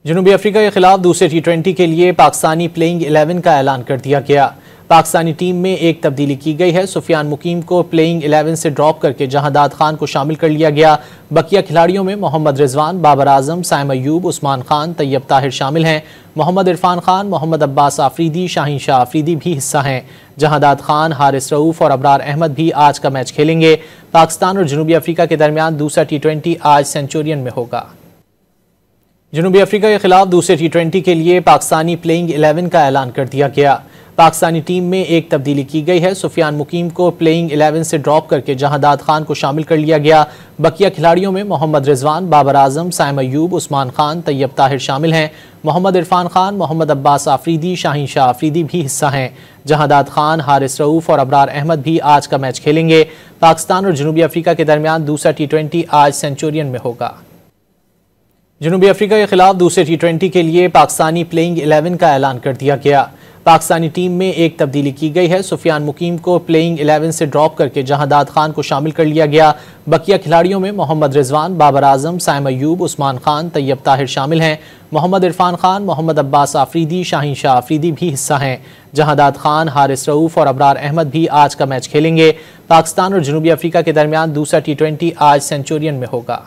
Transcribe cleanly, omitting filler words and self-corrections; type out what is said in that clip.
जनूबी अफ्रीका के खिलाफ दूसरे टी20 के लिए पाकिस्तानी प्लेइंग 11 का ऐलान कर दिया गया। पाकिस्तानी टीम में एक तब्दीली की गई है। सुफियान मुकीम को प्लेइंग 11 से ड्रॉप करके जहादाद खान को शामिल कर लिया गया। बकिया खिलाड़ियों में मोहम्मद रिजवान, बाबर आजम, साइम अयूब, उस्मान खान, तैयब ताहिर शामिल हैं। मोहम्मद इरफान खान, मोहम्मद अब्बास आफरीदी, शाहीन शाह आफरीदी भी हिस्सा हैं। जहादाद खान, हारिस रऊफ और अबरार अहमद भी आज का मैच खेलेंगे। पाकिस्तान और जनूबी अफ्रीका के दरमियान दूसरा टी20 आज सेंचुरियन में होगा। जनूबी अफ्रीका के खिलाफ दूसरे टी20 के लिए पाकिस्तानी प्लेइंग 11 का ऐलान कर दिया गया। पाकिस्तानी टीम में एक तब्दीली की गई है। सुफियान मुकीम को प्लेइंग 11 से ड्रॉप करके जहादाद खान को शामिल कर लिया गया। बकिया खिलाड़ियों में मोहम्मद रिजवान, बाबर आजम, साइम अयूब, उस्मान खान, तैयब ताहिर शामिल हैं। मोहम्मद इरफान खान, मोहम्मद अब्बास आफरीदी, शाहीन शाह आफरीदी भी हिस्सा हैं। जहादाद खान, हारिस रऊफ और अबरार अहमद भी आज का मैच खेलेंगे। पाकिस्तान और जनूबी अफ्रीका के दरमियान दूसरा टी20 आज सेंचुरियन में होगा। जनूबी अफ्रीका के खिलाफ दूसरे टी20 के लिए पाकिस्तानी प्लेइंग 11 का ऐलान कर दिया गया। पाकिस्तानी टीम में एक तब्दीली की गई है। सुफियान मुकीम को प्लेइंग 11 से ड्रॉप करके जहादाद खान को शामिल कर लिया गया। बकिया खिलाड़ियों में मोहम्मद रिजवान, बाबर आजम, साइम अयूब, उस्मान खान, तैयब ताहिर शामिल हैं। मोहम्मद इरफान खान, मोहम्मद अब्बास आफरीदी, शाहीन शाह आफरीदी भी हिस्सा हैं। जहादाद खान, हारिस रऊफ और अबरार अहमद भी आज का मैच खेलेंगे। पाकिस्तान और जनूबी अफ्रीका के दरमियान दूसरा टी20 आज सेंचुरियन में होगा।